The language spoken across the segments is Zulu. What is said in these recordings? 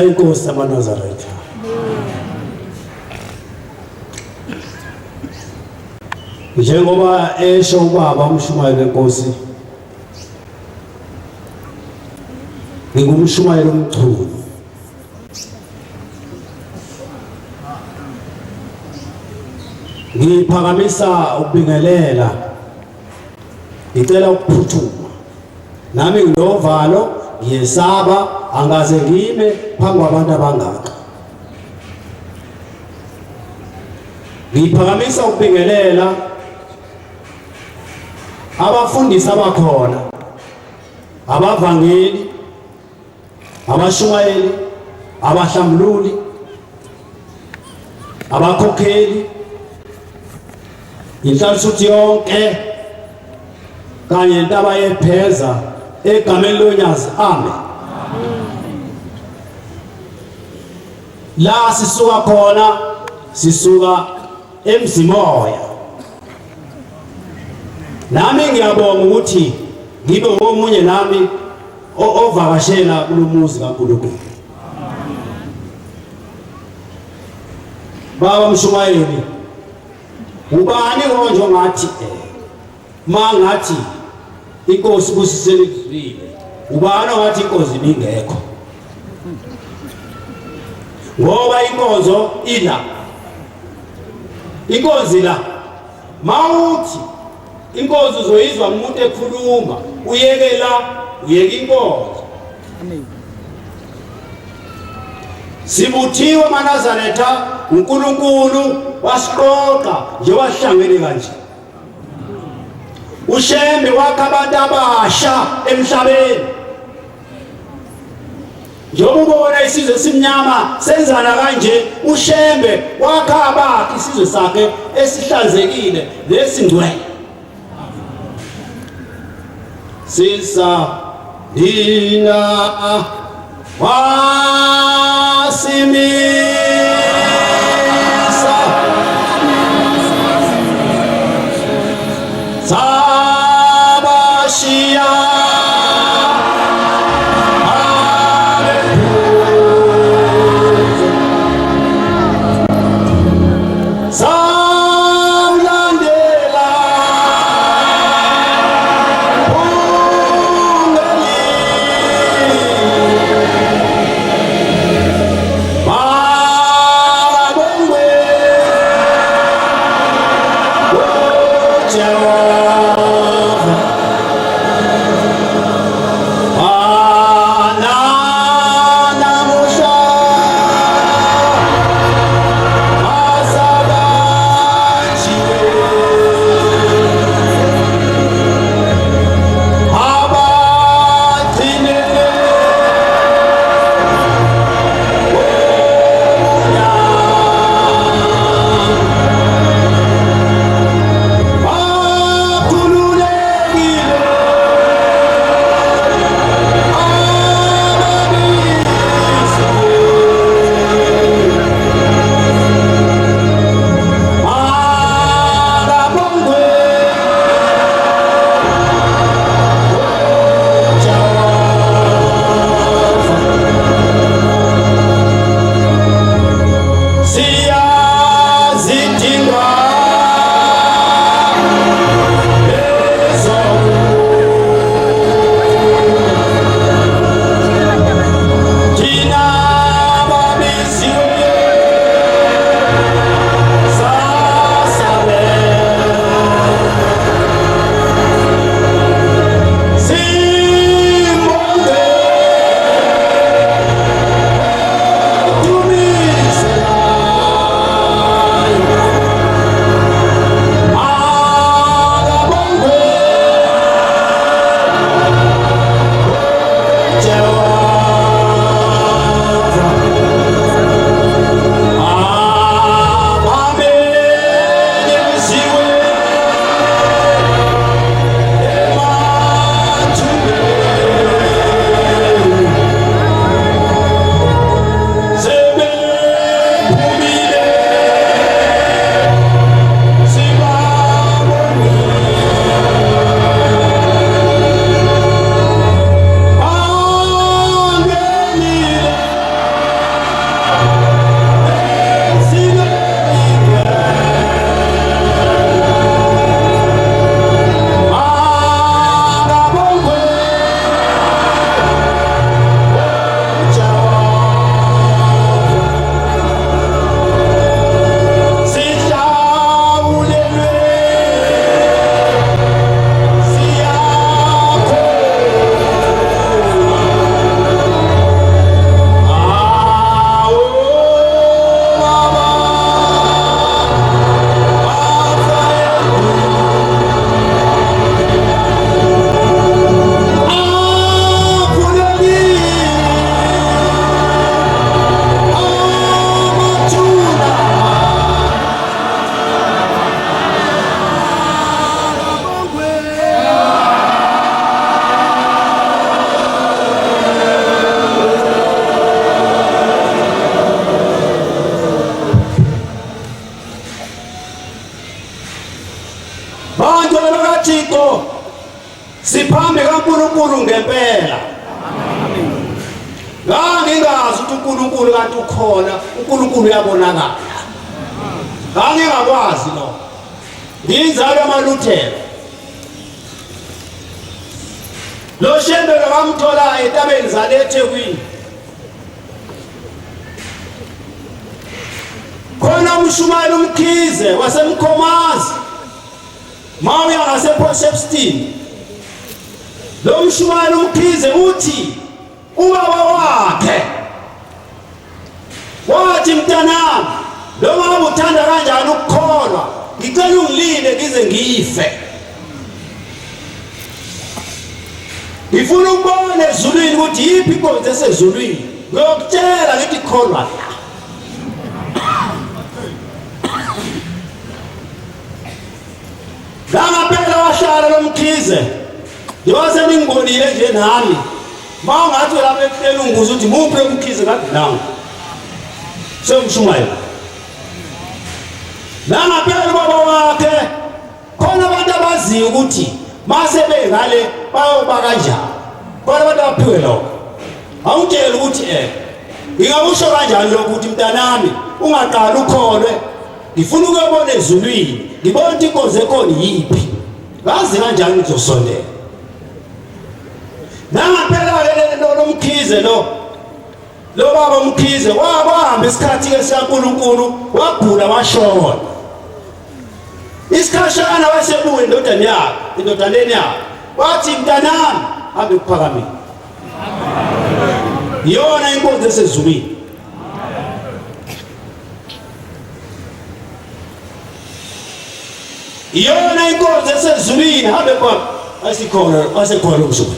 Inkosi yamaNazaretha. Njengoba esho ubaba umshumayeli wenkosi, ngingumshumayeli omchunu. Ngiphakamisa ukubingelela, ngicela ukuphuthuma. Nami nginovalo, ngiyesaba, angaze ngime phambi kwabantu abangaka. Ngiphakamisa ukubingelela abafundisi abakhona, abavangeli, abashumayeli, abahlambululi, abakhokheli, inhlalisuthi yonke kanye intaba yepheza egameni lonyazi. Amen. La sisuka khona, sisuka emzimoya. Nami ngiyabonga ukuthi ngibe omunye nami ovakashela kulumuzi kaNkulunkulu. Baba mshumayeli, ubani konje ngathi mangathi inkosi kusiselekile, ubani ngathi inkosi ibingekho, ngoba inkonzo ila, inkonzi la mawuthi inkonzo uzoyizwa umuntu ekhuluma, uyeke la, uyeke inkonzo. Amen. Sibuthiwe amaNazaretha, uNkulunkulu wasiqoqa nje wasihlangene kanje. uShembe wakha abantu abasha emhlabeni. Njengoba ubona isizwe esimnyama senzana kanje, uShembe wakha abakhe isizwe sakhe esihlanzekile lesingcwele. Sisa dina wasimisa sabashia Bye. uNkulunkulu ngempela. Ngingazi ukuthi uNkulunkulu kanti ukhona, uNkulunkulu uyabonakala. Ngingakwazi lo. Ngiyinzalo yamaLuthela. Lo shembelo bamthola etabeni zaleThekwini. Khona umshumayeli uMkhize waseMkhomazi. Mawuya ngasePort Shepstone. Lo mshumayeli uMkhize uthi ubaba wakhe wathi mntanami, lo ngabe uthanda kanjani ukukholwa, ngicela ungilinde ngize ngife. Ngifuna ukubona ezulwini ukuthi yiphi inkonzo esezulwini, ngiyokutshela ngithi kholwa la. Ngaphela wahlala lo Mkhize, njengoba ningibonile nje nami, ma ungathi lapha ekuseni unguza ukuthi muphi uMkhize kade nawo semshumayeli. La ngaphela ubaba wakhe khona abantu abaziyo ukuthi mase bengale bayoba kanjani. Khona abantu abaphiwe lokho. Awutshela ukuthi ngingakusho kanjani lokho ukuthi mntanami ungaqala ukholwe, ngifuna ukubona ezulwini, ngibona ukuthi inkonzo ekhona yiphi, ngazi kanjani ngizosondela. Nangaphela lo Mkhize lo baba uMkhize wahamba isikhathi esikaNkulunkulu, wagula washona. Isikhashana wasebuya indodaneni yakhe wathi mntanami hambe kuphakamile. Yona inkonzo esezulwini. Yona inkonzo esezulwini hambe kwa asekhona umsuku.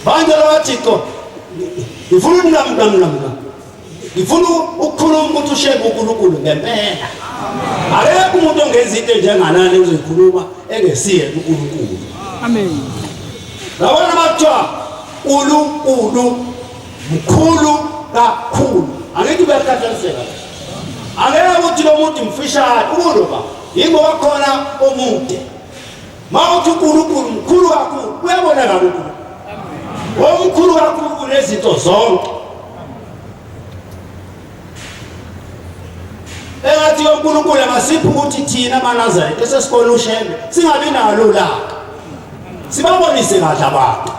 Banje loThixo ngifuna ukunamnamnamna. Ngifuna ukukhuluma ukuthi ushebe uNkulunkulu ngempela. Akekho umuntu ongenza into njenganani uzoyikhuluma engesiye uNkulunkulu. Amen. Labona bathiwa uNkulunkulu mkhulu kakhulu. Angithi bayakhathaliseka. Akekho ukuthi lo muntu mfishane ukuloba yingoba khona omude. Mawuthi uNkulunkulu mkhulu kakhulu uyabonakala uNkulunkulu. Omkhulu kakhulu kunezinto zonke. Engathi uNkulunkulu amasiphi ukuthi thina amaNazaretha esesikole ushembe singabi nalo la. Sibabonise kahle abantu.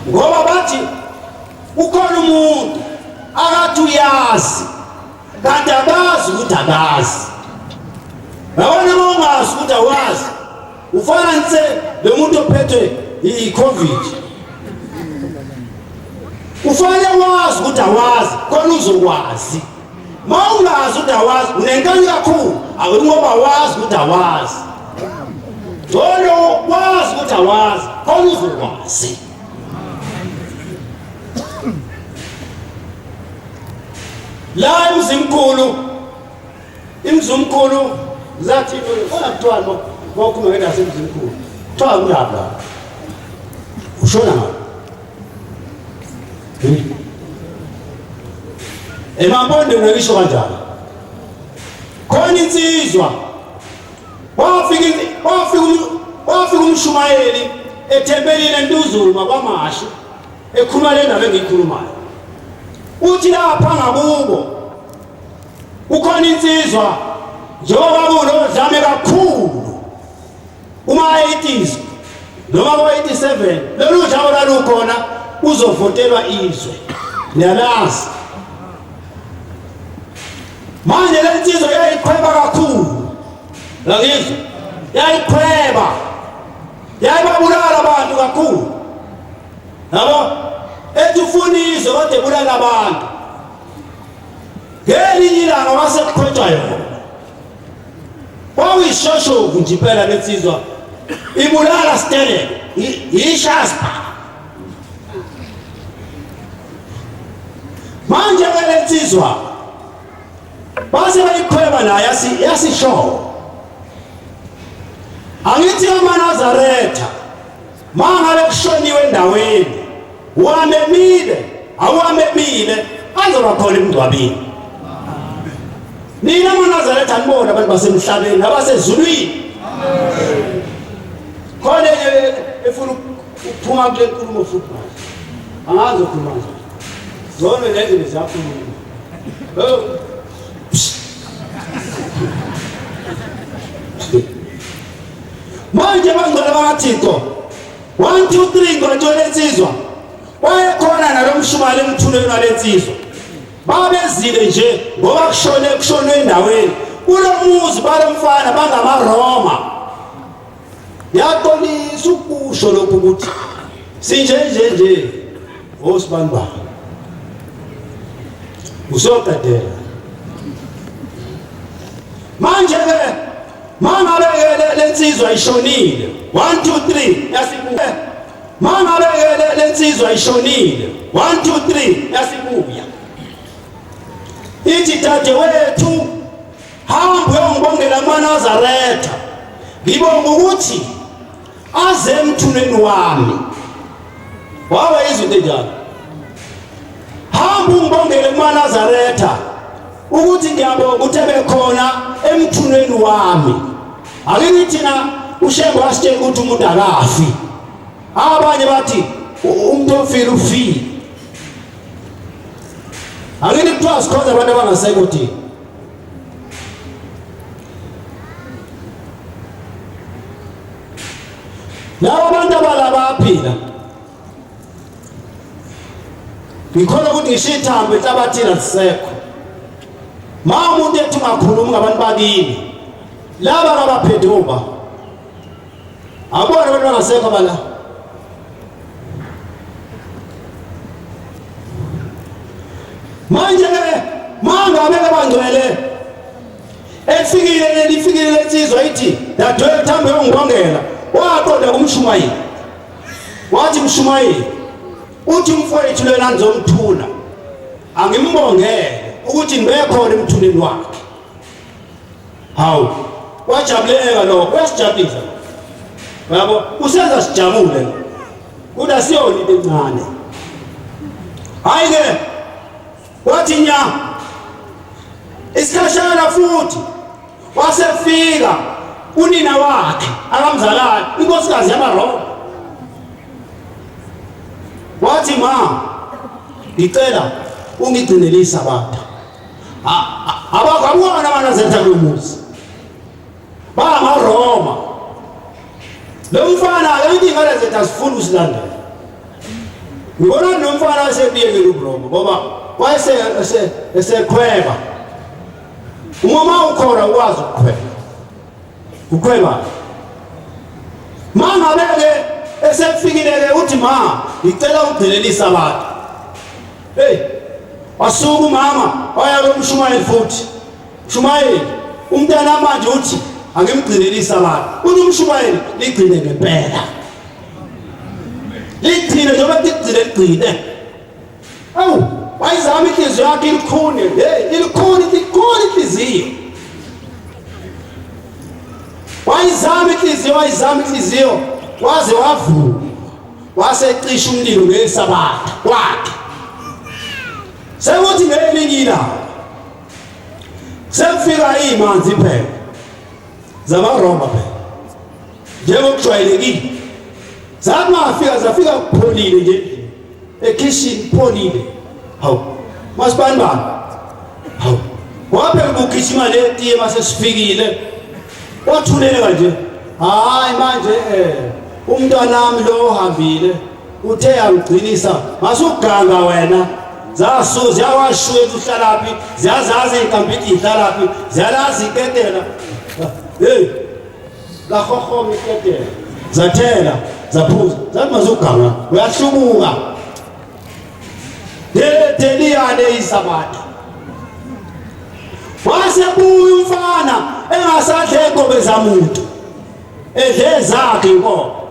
Ngoba bathi ukhona umuntu akathi uyazi kanti akazi ukuthi akazi. Babona mongazi ukuthi awazi. Ufana nse lo muntu ophethwe yiCovid. Ufanele wazi ukuthi awazi khona uzokwazi. Ma ungazi ukuthi awazi unenkani kakhulu, ngoba wazi ukuthi awazi. Ngcono wazi ukuthi awazi khona uzokwazi. La imzimkhulu zathi kuthiwa ngokukhuluma ngedase imzimkhulu. Kuthiwa kulapha. Ushona ngapha. Emampondo ngisho kanjani. Khona insizwa. Wafika umshumayeli ethempelini eNtuzuma kwaMashi ekhuluma le ndaba engiyikhulumayo. Uthi lapha ngakubo ukhona insizwa njengoba kunodlame kakhulu. Uma-80s noma ku-87 lolu dlame lalukhona uzovotelwa izwe. Niyalazi. Manje le nsizwa yayiqhweba kakhulu. Ngizwe yayiqhweba. Yayibabulala abantu kakhulu. Yabo ethi ufuna izwe kodwa ebulala abantu. Ngelinye ilanga wasekuqhwetshwa yona. Kwakuyishoshovu nje impela le nsizwa. Ibulala stelele. Yishaspa. Manje le nsizwa base bayiqhweba naye yasishowa. Angithi amaNazaretha mangabe kushoniwe endaweni wamemile awamemile azoba khona emngcwabeni. Nina amaNazaretha nibona abantu basemhlabeni abasezulwini. Khona efuna ukuphuma kule nkulumo futhi manje angazi ukukhuluma nje zona lezi ziyakhuluma manje bangcwele bakaThixo 1 2 3 ngotshole insizwa wayekhona nalomshumali emthuneni walensizwa babezile nje ngoba kushone endaweni kulomuzi balomfana bangamaRoma yaqolisa ukusho lokhu ukuthi sinje osibanibani usoqedela manje ke mangabe lensizwa ishonile 1 2 3 yasibuya mangabe lensizwa ishonile 1 2 3 yasibuya ithi dadewethu hamba uyongibongela kwaNazaretha ngibonga ukuthi aze emthuneni wami wawe izinto enjalo hamba ungibongele kwaNazaretha ukuthi ngiyabonga ukuthi ebekhona emthuneni wami akithi thina uShembe wasitshela ukuthi umuntu akafi abanye bathi umuntu ofile ufile akithi kuthiwa sikhonza abantu abangasekho ukuthi laba abantu abaphila ngikholwa ukuthi ngisho ithambo enhlabathini alisekho ma umuntu ethi ungakhulumi ngabantu bakini laba abaphenduka abona abantu bangasekho bala manje mangabe bangcwele lifikile lensizwa ithi dadewethu hambe uyongibongela waqonda kumshumayeli wathi mshumayeli uthi umfowethu lena ngizomthuna angimbongele ukuthi ngibekhona emthuneni wakhe hawu wajabuleka lokho uyasijabulisa yabo usenza sijabule kuda siyona into encane hayi ke wathi nya isikhashana futhi wasefika unina wakhe akamzalani inkosikazi yamaRoma wathi ma ngicela ungigcinele isabatha abakabona abaNazaretha kumuzi bamaRoma lo mfana akayinto ngalezethu asifuna usilandela ngibona nomfana wasebiyekela uRoma ngoba wayesekhweba uma ukhona ukwazi ukhweba mangabe esefikile uthi ma ngicela ungigcinele isabatha hey wasuka umama waya lomshumayeli futhi Shumayeli umntana manje uthi angimgcinele isabatha uthi umshumayeli ligcine ngempela ligcine njengoba ligcine awu wayizama inhliziyo yakhe ilikhuni ilikhuni inhliziyo wayizama inhliziyo waze wavuka wasecisha umlilo ngesabatha wakhe sekuthi ngelinye ilanga sekufika imanzi phela zamaRoma phela njengokujwayelekile zafika kupholile nje ekitchen kupholile hawu masibani hawu waphela ukugijima letiye masesifikile wathuleka nje hayi manje umntanami lo ohambile uthe angigcinisa masuganga wena zasu ziyawashuye uhlalaphi ziyazazi inkampiti ihlalaphi ziyalazi iketela la khokhoma iketela zathela zaphuza zathi mazuganga uyahlubuka deliyane isabatha wasebuya umfana engasadle inkobe zamuntu edle zakhe inkobe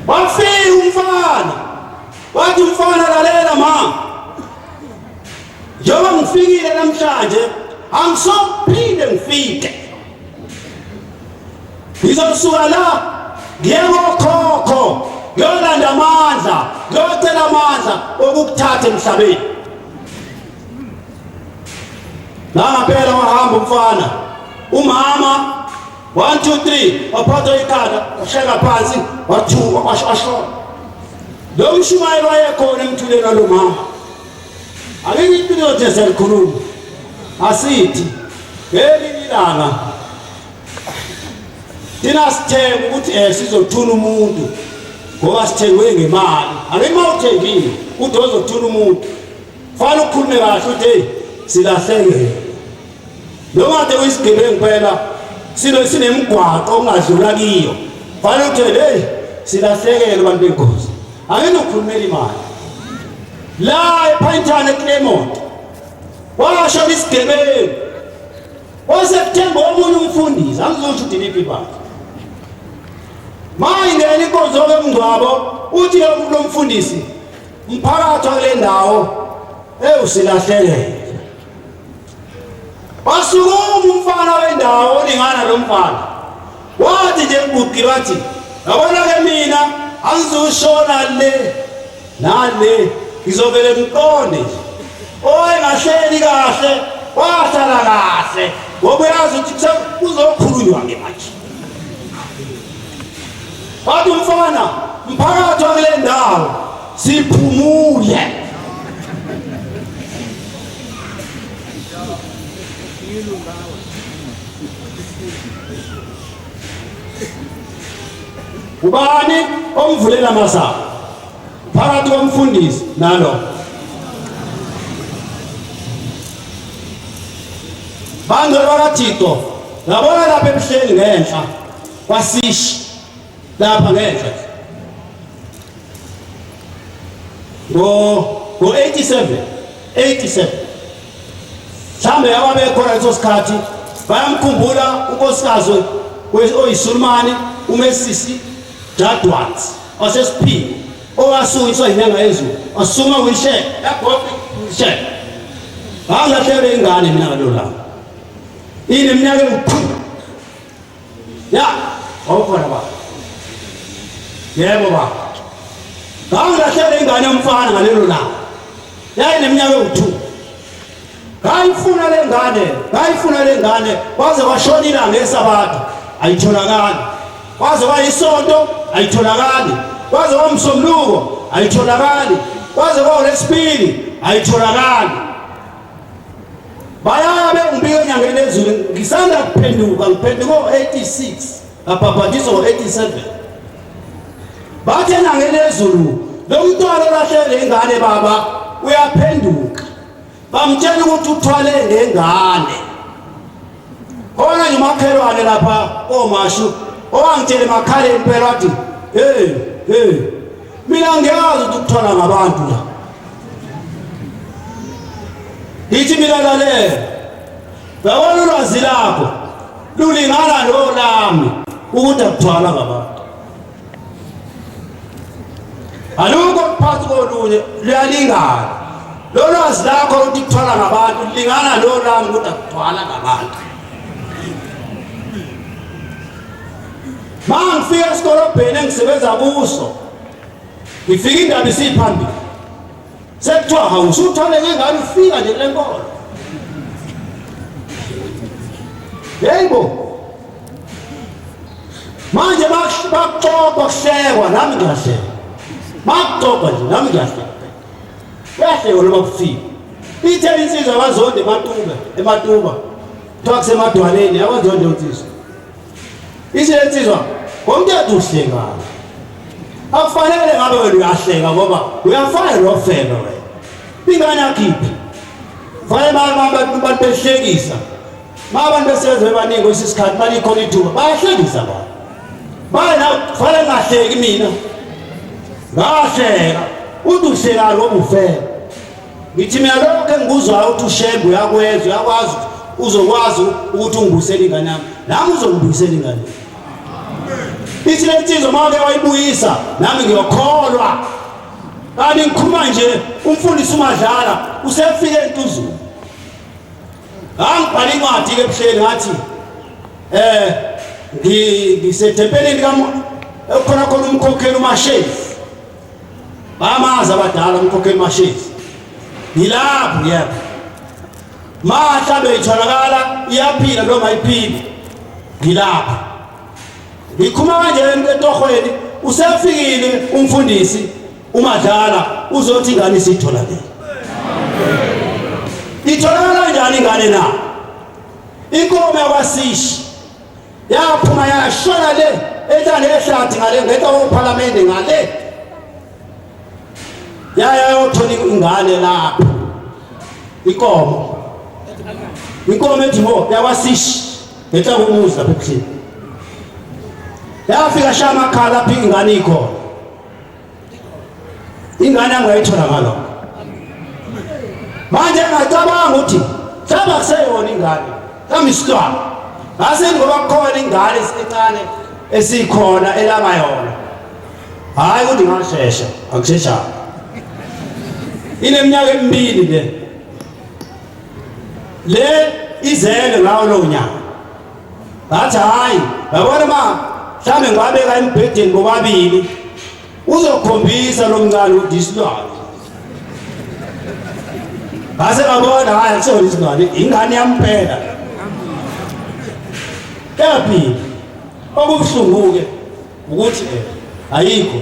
wafika umfana wathi umfana lalela ma njengoba ngifikile namhlanje angisophinde ngifike ngizosuka la ngiyekokhokho ngiyolanda amandla ngiyocela amandla okukuthatha emhlabeni la ngaphela wahamba umfana umama 1 2 3 waphatha ikhanda washaka phansi wathuka washona. Lo mshumayeli wayekhona emthuleni lo mama. Ake impilo nje selikhuluma. Asithi ngelinye ilanga thina sithemba ukuthi sizothuna umuntu ngoba sithengwe ngemali. Ake mawuthengile uthi uzothuna umuntu fanele ukukhulume kahle uthi silahleke. Noma ade uyisigebengu phela sinemgwaqo ongadlula kiyo. Fanele uthi silahlekele abantu benkosi. Ake nokhulumela imali. La ePhayintana eClermont washo isigebengu wasekuthemba omunye umfundisi angizosho ukuthi niphi bakhe. Mayingena inkonzo yomngcwabo uthi lo mfundisi umphakathi wale ndawo usilahlekele. Wasukuma umfana wendawo olingana lo mfana wathi nje kubuki wathi yabona ke mina angizoshona le nale ngizovele ngiqonde nje ngahleli kahle wahlala kahle ngoba uyazi ukuthi kuzokhulunywa ke manje. Wathi umfana umphakathi wakule ndawo siphumule. Ubani omvulela masango phakathi komfundisi nalo? Bangcwele bakaThixo yabona lapha ebuhleni ngenhla kwasishi lapha ngenhla ngo 87 mhlambe ababekhona leso sikhathi bayamkhumbula unkosikazi oyiSulumane uMesisi Jadwat wasesiphini owasuyiswa inyanga yezulu wasuma wishe yagophi wishe. Bangahlele ingane mina ngalo la ineminyaka ewuqhu ya awukhona baba. Yebo baba. Bangahlele ingane yomfana ngalelo la yayineminyaka ewuqhu. Ngayifuna le ngane kwaze kwashona ilanga leSabatha ayitholakali. Kwaze kwayisonto ayitholakali. Kwaze kwamsomluko ayitholakali. Kwaze kwaLwesibili ayitholakali. Bayabe ngibike enyangeni ezulu ngisanda kuphenduka ngiphenduka ngo86 ngabhabhathiswa ngo87. Bathe enyangeni ezulu lo mntwana olahlele ingane baba uyaphenduka. Bamtshela ukuthi uthwale ngengane. Khona nje umakhelwane lapha omashu owangitshela emakhaleni phela wathi mina ngiyazi ukuthi ukuthwala ngabantu la. Lithi mina lalela yabona ulwazi lakho lulingana nolami ukuthi akuthwala ngabantu. Alukho phakathi kolunye luyalingana. Lolwazi lakho ukuthi ukuthwala ngabantu lingana nolami ukuthi akuthwala ngabantu. Mangifika esikolobheni engisebenza kuso ngifika indaba isiphambili sekuthiwa hawusuthwale ngengane ufika nje kule nkolo. Yebo manje bakuxoxa kuhlekwa nami ngiyahleka. Bakuxoxa nje nami ngiyahleka. Yahle noma kufika ithe insizwa abazonde ematuba kuthiwa kusemadwaleni abazonde insizwa insizwa ngomthetho uhlengana akufanele ngabe wena uyahleka ngoba uyafana nofelo wena ingane yakhiphi fanele abantu behlekisa abantu besebenza bebaningi kwesisikhathi balikhona ithuba bayahlekisa abantu bayena fanele ngahleki mina ngahleka uthi uhleka lo ufela. Ngithi mina lokho engikuzwayo ukuthi ushembe uyakwenza uyakwazi uzokwazi ukuthi ungibuyisele ingane yami nami uzongibuyisela ingane. Ithi lensizwa manje wayibuyisa nami ngiyokholwa. Kanti ngikhuluma nje umfundisi uMadlala usefike entuzulu. Ngibhala incwadi ke ebuhleni ngathi ngisethempelini khona umkhokheli uMashezi. Bamazi abadala umkhokheli uMashezi. Yilapho yebo. Mahla beyitholakala iyaphila noma ayiphili. ngilapha ngikhuma kanje etohweni usefikile umfundisi uMadlala uzothi ingane isitholakele itholakala kanjani ingane na inkomo yakwasishi yaphuma yashona le etane ehlathi ngale ngeta uParliament ngale yayothola ingane lapho inkomo ethi mo yakwasishi ngeta umuzi lapha ekhini yafika shama khala phi ingane ikhona ingane angayithola ngalokho manje ngicabanga ukuthi hlaba kuseyona ingane kambe isihlwana ngase ngoba kukhona ingane esencane esikhona elanga yona hayi ukuthi ngashesha akushesha ineminyaka emibili le izele ngawo lo nyaka bathi hayi yabona mhlambe ngwabeka embhedeni bobabili uzokhombisa lo mncane ukuthi isilwane base babona hayi kusona isilwane ingane yampela yaphila okubuhlungu-ke ukuthi ayikho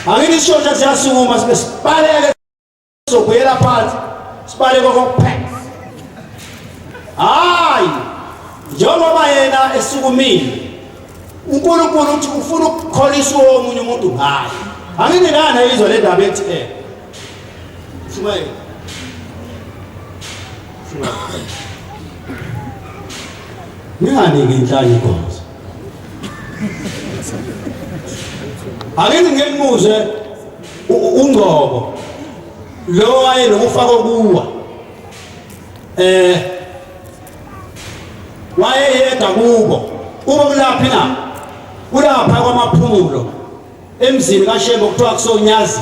angithi isishosha siyasukuma sibe sibaleke sobuyela phansi sibaleke kokuphela hayi njengoba yena esukumile uNkulunkulu uthi ufuna ukukholisa omunye umuntu ngaye angithi ngana izwa le ndaba ethi shumaye ninganiki inhlanya inkosi angithi ngimbuze uNgcobo lo wayenokufaka kuwa wayeyeda kubo uba kulaphi na kulapha kwamaphumulo emzini kaShembe kuthiwa kusonyazi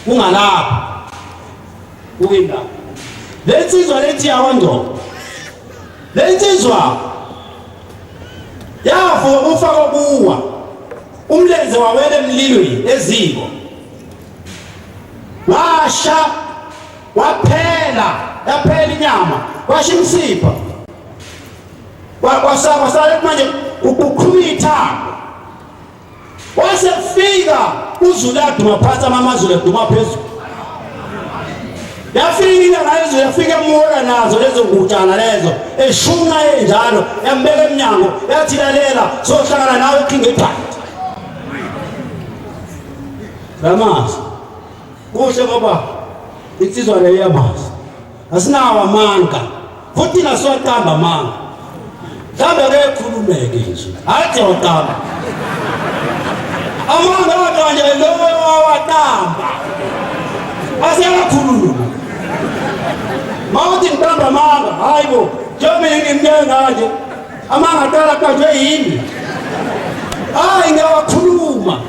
kungalapha ukwinda lensizwa lethi yakwaNgcobo lensizwa yavuka kufaka kuwa umlenze wawele emlilweni eziko washa yaphela inyama washa imsipha wasala manje ukukhulitha wasefika uZulu aduma phansi amazulu aduma phezulu yafika ngayizwe yafika emuka nazo lezo ngutshana lezo eshuna enjalo yambeka eminyango yathi lalela sohlangana nawe eKingeport lamazi kuhle ngoba insizwa le yamazi asinawo amanga futhi naswaqamba amanga mhlawumbe ke khulumeke nje athi waqamba amanga kanje lo waqamba asiyakakhuluma mawuthi ngibamba amanga hayibo njengoba ngimnyenga nje amanga aqala qajwe yini hayi ngiyawakhuluma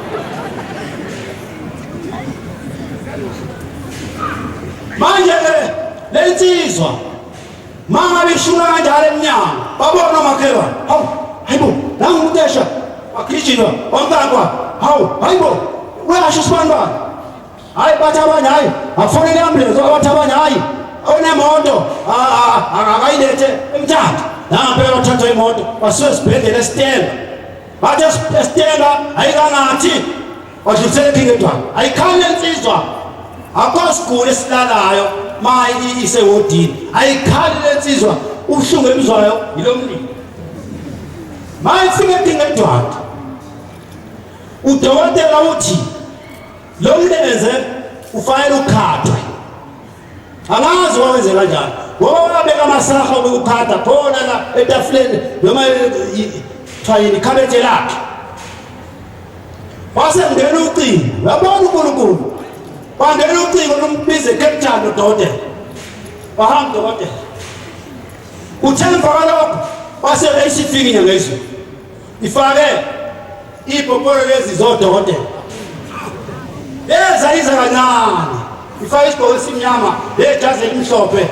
manje lensizwa manga bishuna kanjalo eminyango babona umakhelwane hayibo nangu umntesha agijima wamntangwa hayibo uyasho sibanibani hayi bathi abanye hayi afonele ambulance abathi abanye hayi onemoto akayilethe emthatha nampela uthatha imoto wasuka esibhedlela eStenga bathi eStenga ayikangathi wadlulisela eKingeport ayikhali lensizwa akho sigule esilalayo mayi isewodini ayikhali lensizwa ubuhlungu emizwayo yilomlilo mayi fike eKingeport udokotela uthi lo mlenze ufanele ukhathwe angazi wawenze kanjani ngoba wabeka amasaha okukhatha khona la etafuleni noma thayini khabethe lakhe wasengena ucingo yabona uNkulunkulu wangena ucingo lombize eCape Town udokotela wahamba udokotela uthemba kalokho wase esifika inyanga ezweni ifake ipopolo lezi zodokotela eza iza kancane ifake isigqoko esimnyama lejazi elimhlophe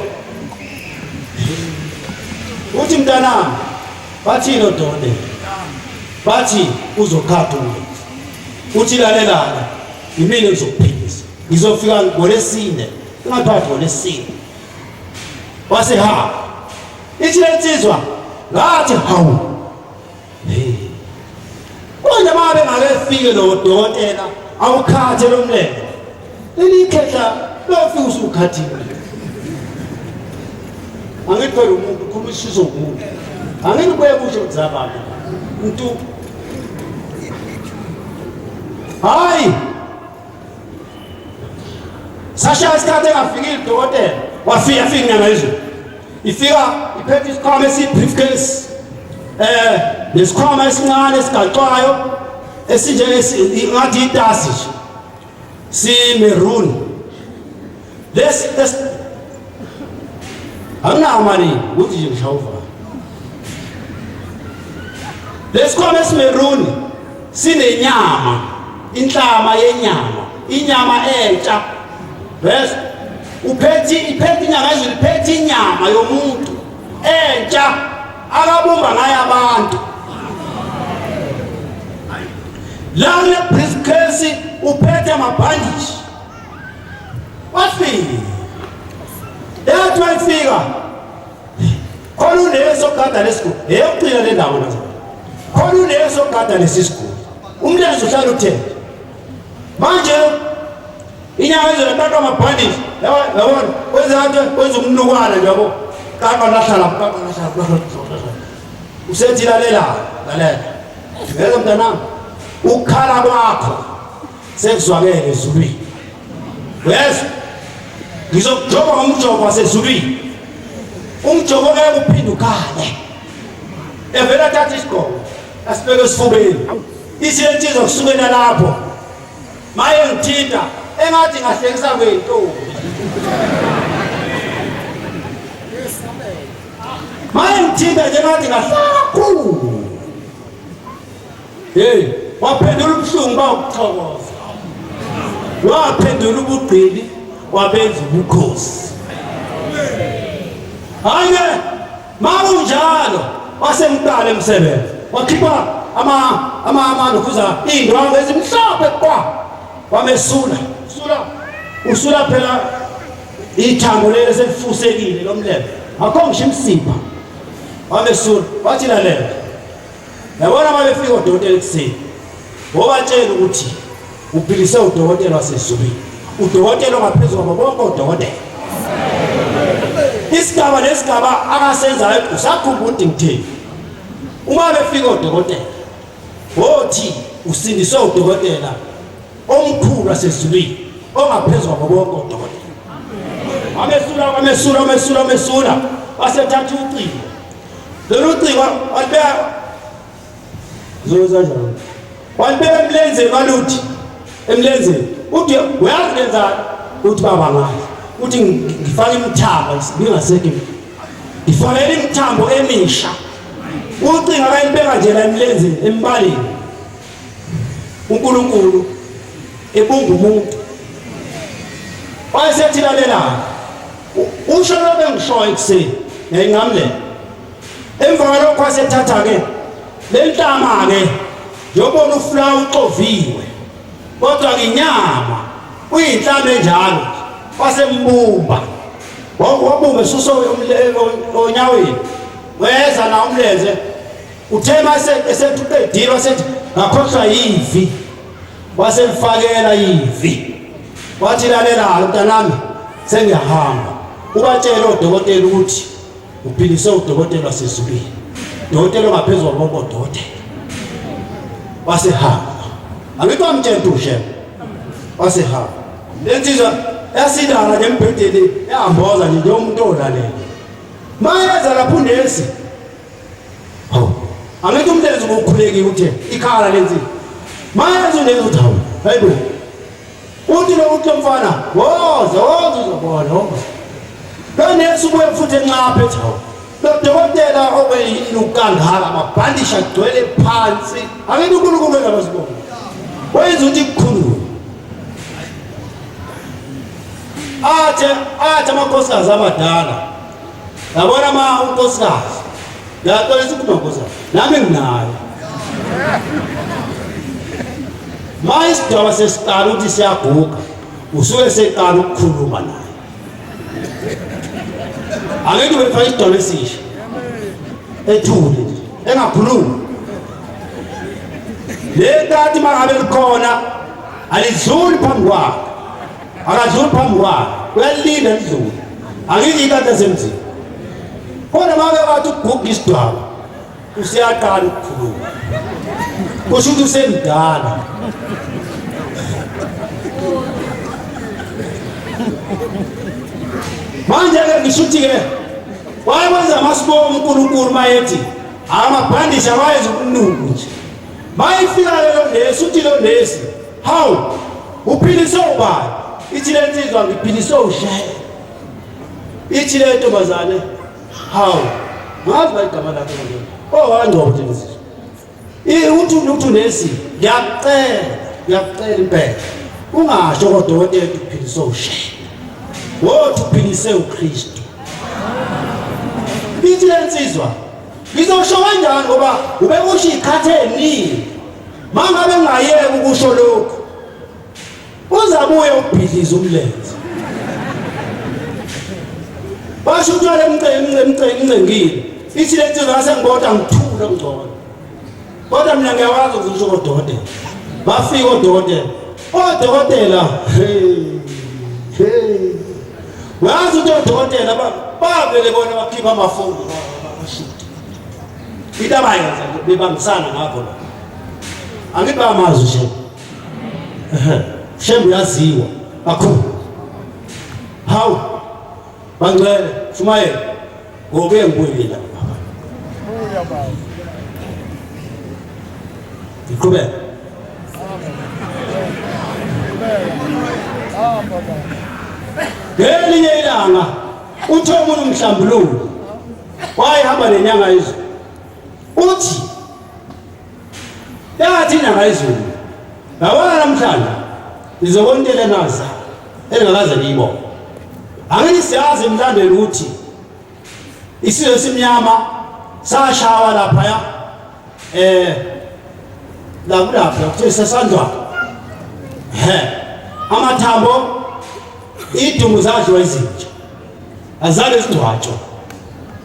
uthi mntanami bathini odokotela bathi uzokhatha uthi lalelana yimini ngizokuphilisa ngizofika ngolesine ngaphathi ngolesine wasehamba ithi lensizwa ngathi hawu konje mabe ngakefike lo dokotela awukhathe lo mlenze lelikhehla lofika usukhathile angithole umuntu khulusizo umuntu angikubuye kusho kuzabantu umuntu hayi sasha isikhathi engafikile dokotela wafika inyanga izulu ifika iphethe isikhwama esibriefcase lesikhwama esincane esigaxwayo ngathi itasi si maroon this angamali ukuthi nje ngishawuva lesikhwama esimaroon sinenyama inhlama yenyama inyama entsha bes iphethe inyama ezulu iphethe inyama yomuntu entsha akabumba ngayo abantu la le briefcase uphethe amabhandishi wafika yathi wayifika khona uneso gada lesiguli eyokuqina le ndawo nazo khona uneso gada lesisiguli umlenze uhlala uthethe manje inyanga ezulu iphethe amabhandishi yabona kwenza umnukwana nje yabo kaka lahlala usethi lalela ngeke mntanami ukukhala kwakho sekuzwakele ezulwini wezwa ngizokujoba ngomjobo wasezulwini umjobo ngeke uphinde ukhale evela thatha isigqoko asibeke esifubeni isiyentshizwa kusukela lapho maye ngithinta engathi ngahlekisa kweyintombi maye ngithinta njengathi ngahlaku waphendula ubuhlungu bawukuxhokoza waphendula ubugqili wabenza ubukhosi hayi makunjalo wasemqala emsebenzi wakhipha amanukhuza indwangu ezimhlophe kwa wamesula usula phela ithambo leli selifusekile lomlembe akho ngisho imsipha wamesula wathi lalela yabona mabefika udokotela ekuseni wobatshela ukuthi uphilise udokotela wasezulwini udokotela ongaphezulu kwabo bonke udokotela isigaba nesigaba akasenzayo usakhumbula ukuthi ngithini uma befika udokotela wothi usindiswe udokotela omkhulu wasezulwini ongaphezulu kwabo bonke udokotela wamesula wasethatha ucingo lolu cingo walibeka zozanjalo walibeka emlenzeni waluthi emlenzeni uthi uyazi lenzani uthi baba ngazi uthi ngifake imthambo ngingaseke ngifakele imthambo emisha ucinga akayibeka nje la emlenzeni embaleni uNkulunkulu ebunga umuntu wayesethi lalela usho lobe ngishoyo ekuseni ngiyingamle emva kwalokho wasethatha ke lentama ke yobona ufulawa uxoviwe kodwa nginyama uyinhlama enjalo wasembumba wabumba esuso onyaweni weza na umlenze uthema esetuqedile wasethi ngakhohlwa yivi wasemfakela yivi wathi lalela mntanami sengiyahamba ubatshela udokotela ukuthi uphilise udokotela wasezulwini udokotela ongaphezulu kwabo udokotela wasehamba angikho amtshela ushe wasehamba lensizwa yasidala ngembhedeni yahamboza nje umuntu olalela mayeza lapho unesi angikho umlenze ukukhulekile ukuthi ikhala lensizwa mayeza unesi uthi hawu hayibo uthi lo uthi mfana woza uzobona kanesi ubuye futhi enqaphe ethi hawu dokotela obeyinukangaka amabhandisha agcwele phansi angeke uNkulunkulu engabasibona wenza ukuthi kukhulu athi amakhosikazi amadala yabona unkosikazi yaxolisa ukuba nkosikazi nami nginayo isidaba sesiqala ukuthi siyaguga usuke seqala ukukhuluma naye angeke ubefaka isidaba esisha ethule engakhulumi le kati mangabe likhona alizuli phambi kwakhe akadluli phambi kwakhe uyalinda lidlule angithi ikati esemzini kodwa make wathi uguga isidwaba usiyaqala ukukhuluma kusho ukuthi usemdala manje-ke ngisho ukuthi-ke wayekwenza amasibongo uNkulunkulu mayethi amabhandisha wayenza ukunuku nje mayifika lelo nesi uthi lo nesi hawu uphiliswe ubani ithi le nsizwa ngiphiliswe ushayela ithi le ntombazane hawu ngazi bayigama lakhe wangcobo nje nsizwa uthi nesi ngiyacela impela ungasho kodokotela ukuthi uphiliswe ushayela wothi uphilise uKristu ithi le nsizwa ngizosho kanjani ngoba ubekusho ikhathi eningi mangabe ngayeke ukusho lokho uzabuye ubhidlize umlenze basho utwale emncengile ithi le nsizwa ngasengibodwa ngithula ngcono kodwa mina ngiyawazi ukusho kodokotela bafika odokotela wazi ukuthi odokotela bavele bona bakhipha amafoni into abayenza bebangisana ngakho la angithi bayamazi shembu uyaziwa kakhulu hawu bangcwele Shumayela ngobe ngibuyela iqhubeka ngelinye ilanga uthi omunye umhlambululo wayehamba nenyanga izulu uthi yathi inyanga izulu yabona namhlanje izokondele naza elingakaze liyibona angithi siyazi emlandweni ukuthi isizwe simnyama sashawa lapha lapha kuthi sesandwa amathambo idungu zadliwa izinja azale izingcwatsho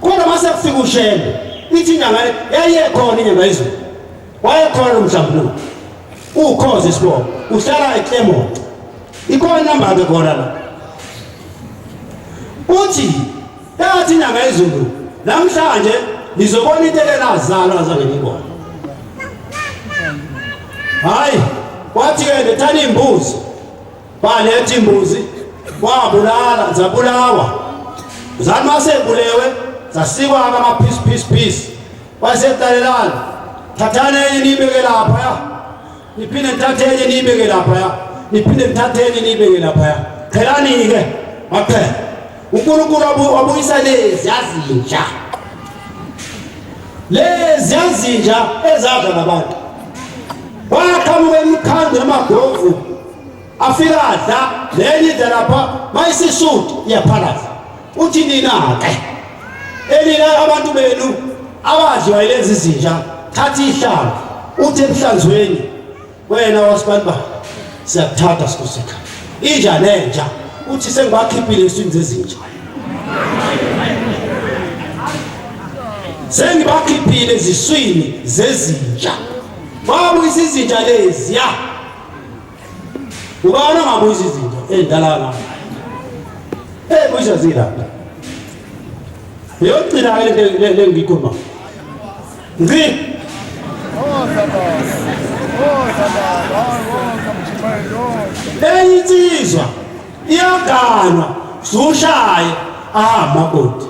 kodwa mase kufika ushembe ithi inyanga yayikhona inyanga izulu wayekhona umhlambululo ukhoze isibongo uhlala eClermont ikhona namba ke khona la uthi yathi inyanga izulu namhlanje nizobona into elazalwa azange ngibone hayi wathi ke lethani imbuzi baletha imbuzi wabulala zabulawa zani masebulewe zasikwa ama piece wasetalelana thathane enye nibeke lapha ya niphinde nithathe enye nibeke lapha ya niphinde nithathe enye nibeke lapha ya qhelani ke maphela uNkulunkulu wabuyisa lezi yazinja ezadla nabantu waqhamuka imikhandlo namagovu afika adla lenye idla lapha mayisisuthi iyaphalaza uthi nina-ke elina abantu benu abadliwa yilezi zinja thatha ihlamvu uthi emhlanzweni wena wasibani siyakuthatha sikoseka inja nenja uthi sengibakhiphile eswini zezinja sengibakhiphile eziswini zezinja babuyisa izinja lezi ya ubana ngabuyisa izinja endalana buyisa zilapha yogcina le ngikhuluma ngci insizwa iyaganwa zushaye amakoti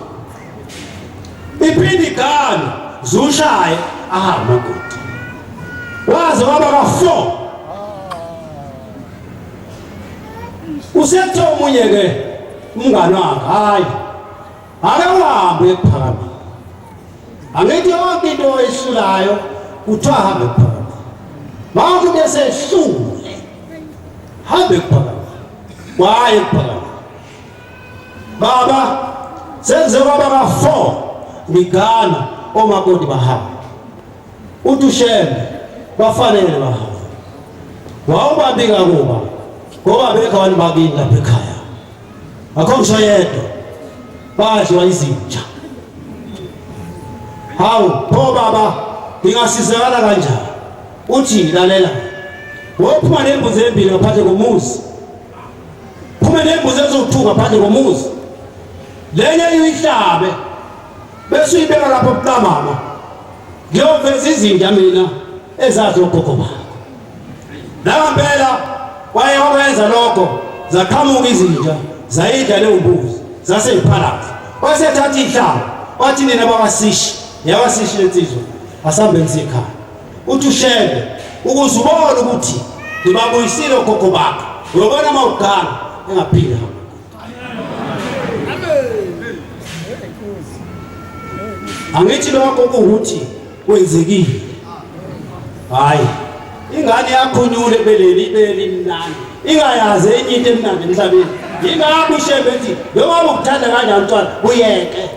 iphinde iganwe zushaye amakoti waze waba ka4 usethe omunye ke umngane wakhe hayi ake uhambe ekuphakama angithi yonke into oyisulayo kuthiwa hambe ekuphakama manje bese ehlule hambe ekuphakama waye ekuphakama baba senze kwaba ka4 ngigana omakoti bahamba uthi ushembe bafanele bahamba wawubabika kuba ngoba bekho abantu bakini lapha ekhaya akho ngisho yedwa badliwa izinja hawu pho baba ngingasizakala kanjani uthi lalela wophuma nembuzi embili ngaphandle komuzi phuma nembuzi ezothuka ngaphandle komuzi lenye uyihlabe bese uyibeka lapho buqamama ngiyoveza izinja mina ezazi ogogo bakho ngempela wayenza lokho zaqhamuka izinja zayidla leyo mbuzi zaseyiphalaza wasethatha ihlamba wathi nina bakasishi yawasishi lensizwa asambe ngisekhaya uthi ushebe ukuze ubone ukuthi ngibabuyisile ogogo bakho uyobona mawugana engaphila angithi lokho ukuthi kwenzekile hayi ingane yakho nyule beleli ibeli mnandi ingayazi enye into emnandi emhlabeni ingakho ushebe ethi njengoba ukuthanda kanjani mntwana uyeke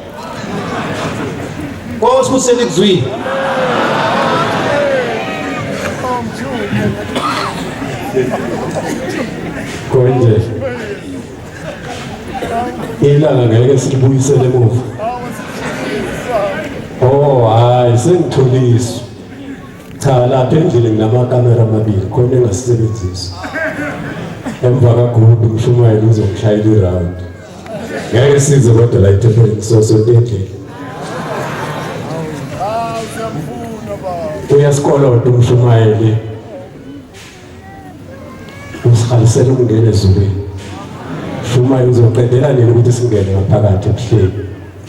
Kosi kuselikuzwile konje ilanga ngeke silibuyisele emuva hayi sengitholiswa cha lapha endlini nginamakamera amabili khona engasebenzisi emva kaGudu umshumayeli uzongishayela iround ngeke size kodwa la ethepeni so endlini uyasikoloda umshumayeli usikhalisela ukungena ezulwini shumayeli uzoqedela nini ukuthi singene ngaphakathi ebuhleni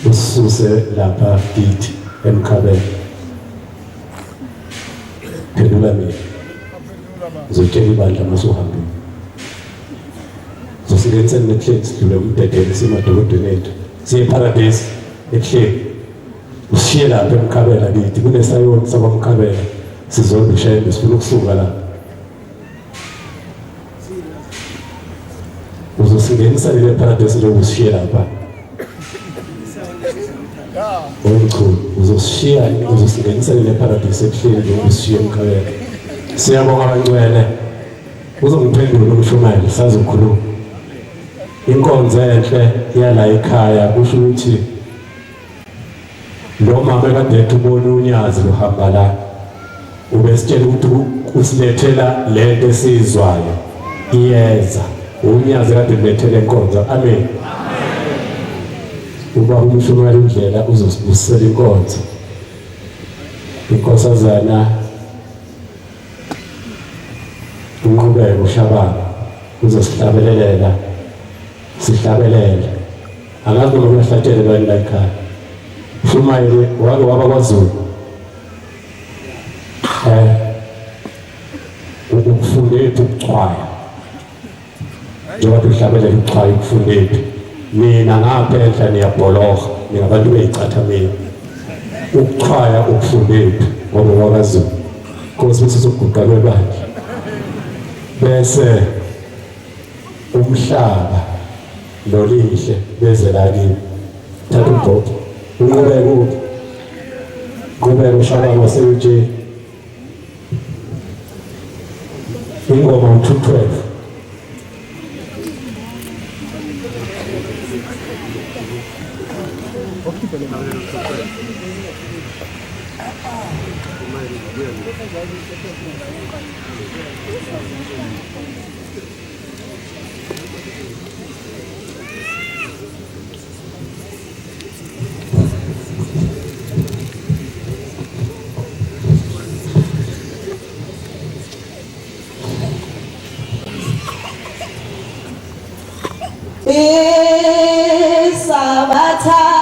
usisuse lapha kithi emkhabeni phendula mina uzotshela ibandla masuhambile zosingenise nebuhleni sidlule umdedeli simadolobheni ethu siye eparadesi ebuhleni ushiye lapha emkhabela kithi kunesayoni sakwamkhabela sizobe ishayembe sifuna ukusuka la uzosingenisa lele paradesi lokushiye lapha omkhulu uzosingenisa lele paradesi ebuhleni lokushiye emkhabela siyabonga abangcwele uzongiphendula umshumayeli sazokhuluma inkonzo enhle yala ekhaya kusho ukuthi lo mama ekade ethi ubona unyazi luhamba la ubesitshela ukuthi usilethela lento esizwayo iyeza unyazi kade ulethele inkonzo amen uba umshumayeli indlela uzosibusela inkonzo inkosazana unqubeko uShabana uzosihlabelelela sihlabelele angazi noma uyahlatshele bani la ekhaya Shumayeli wake waba kwaZulu ukufundela ukuchwaya njengoba uhlabelele ukuchwaya ukufundela mina ngapha enhla niyabhologa ningabantu bezicathameni ukuchwaya ukufundela ngoba wakwaZulu Nkosi bese sokuguqa kwebandla bese umhlaba lolihle beze la kimi thatha ubhobho Ngubeko uShabana wasewutsheni ingoma 212 Sabatha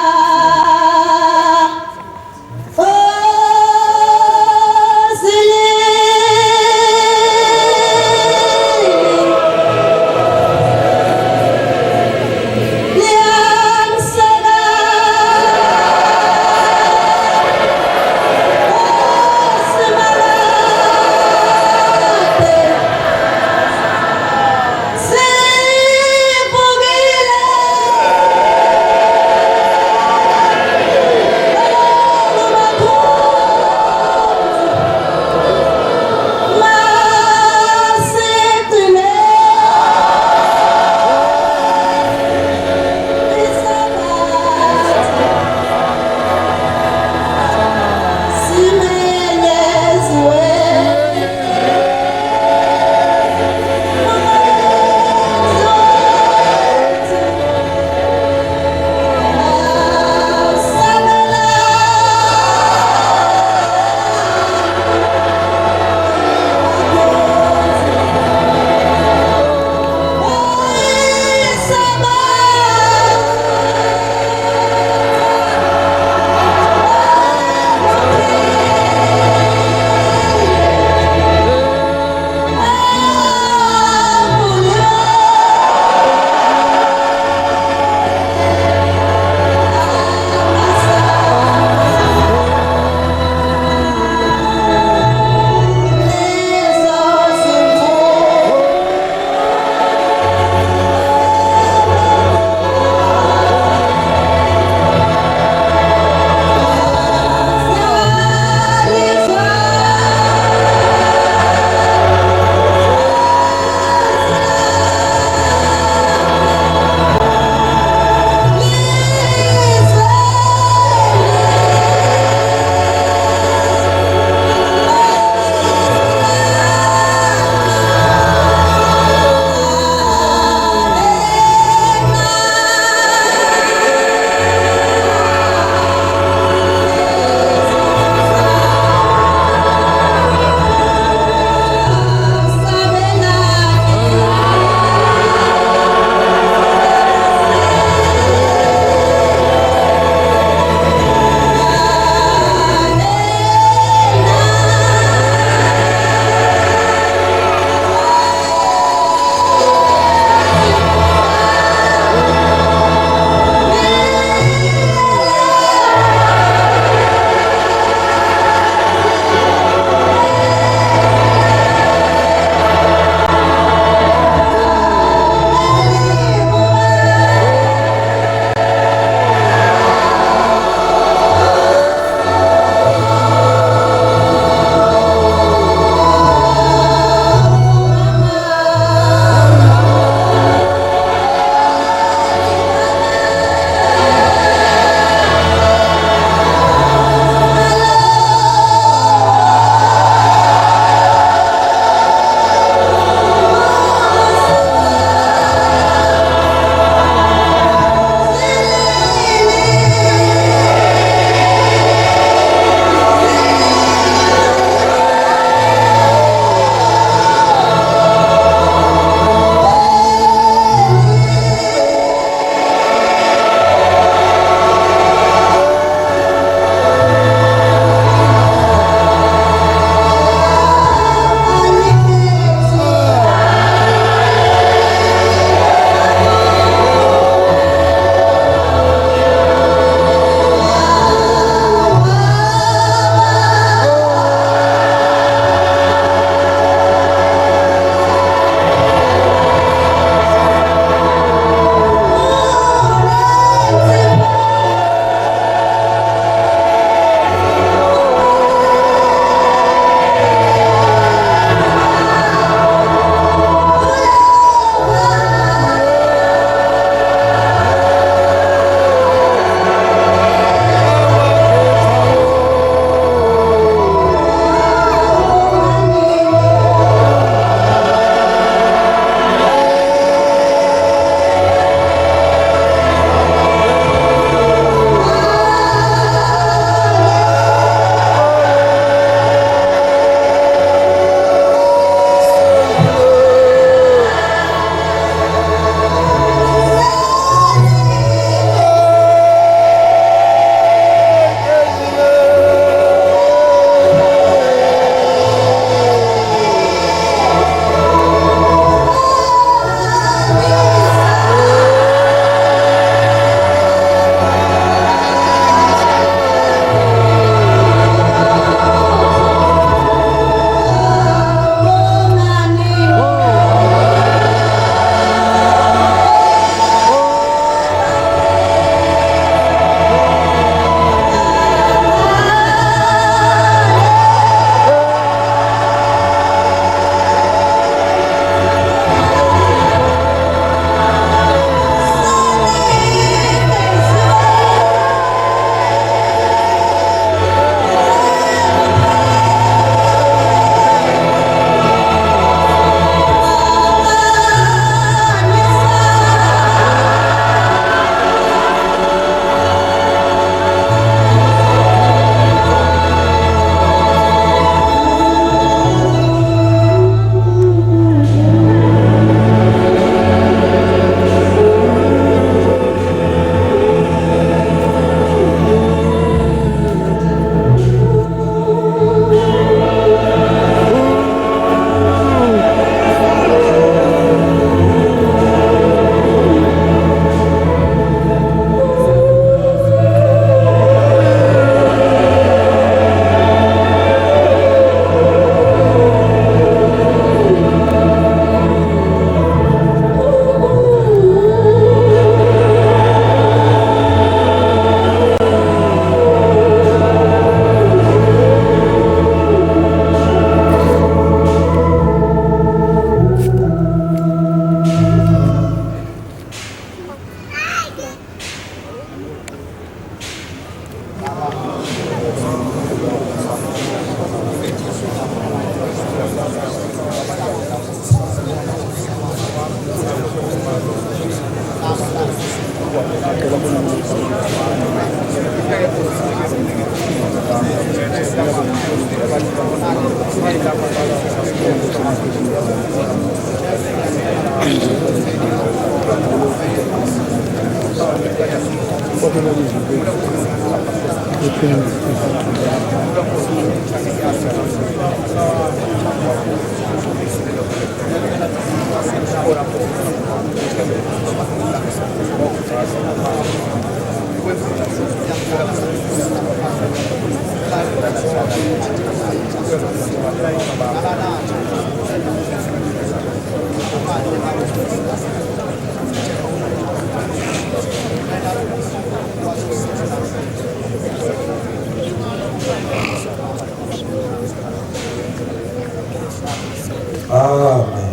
Amen.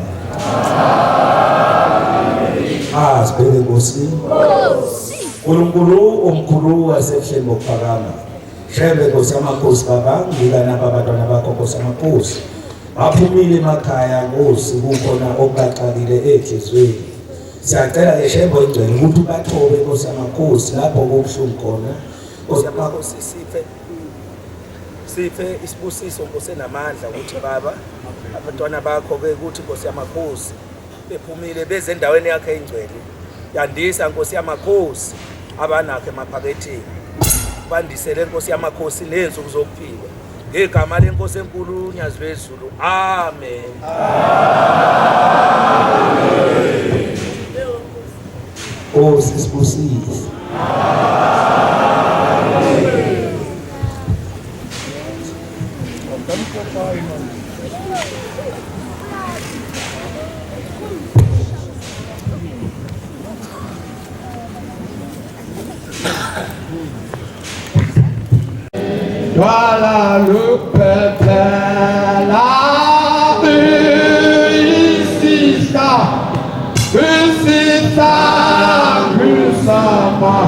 Sibheke Nkosi. Unkulunkulu omkhulu wasebuhleni bokuphakama. Shembe Nkosi yamakhosi baba, ngika nabo abantwana bakho Nkosi yamakhosi. Baphumile emakhaya Nkosi kukhona okuxakile enhlizweni. Siyacela ke Shembe ingcwele ukuthi bathobe Nkosi yamakhosi lapho kubuhlungu khona. Nkosi yamakhosi siphe isibusiso Nkosi enamandla ukuthi baba abantwana bakho ke ukuthi Nkosi yamakhosi bephumile beze endaweni yakhe engcwele. Yandisa Nkosi yamakhosi abanakhe emaphaketheni. Bandisele Nkosi yamakhosi nezinsuku zokuphila. Ngegama leNkosi enkulu uNyazi lwezulu. Amen. Nkosi sibusise. Voilà le peuple, la ici ça, que ça va,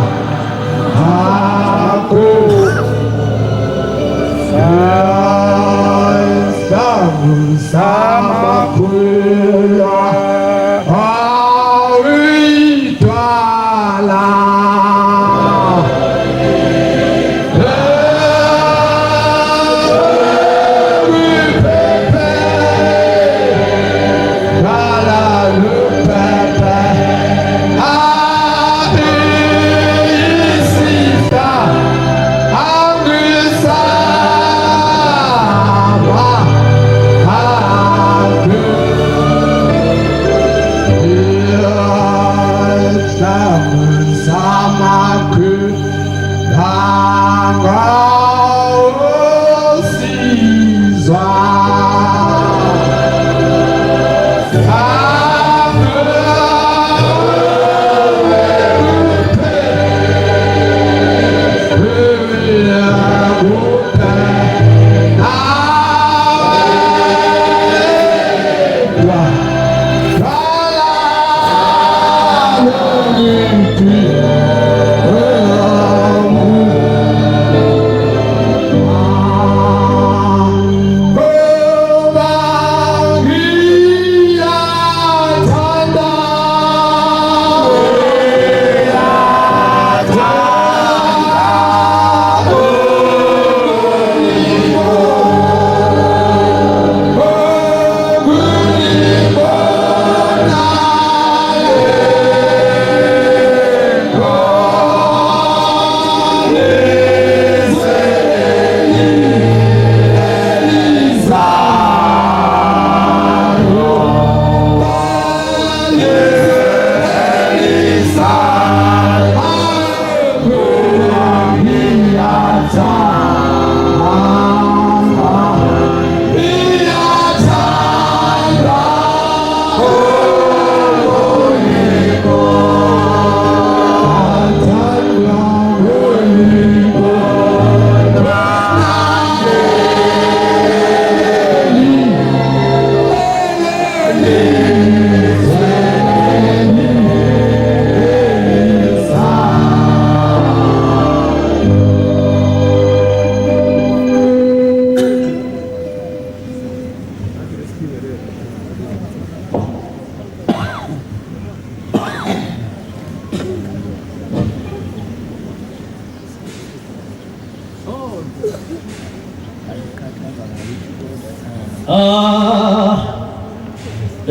ça m'a pris, ah oui, toi là.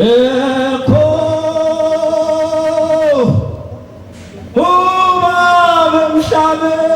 Eko, Amen.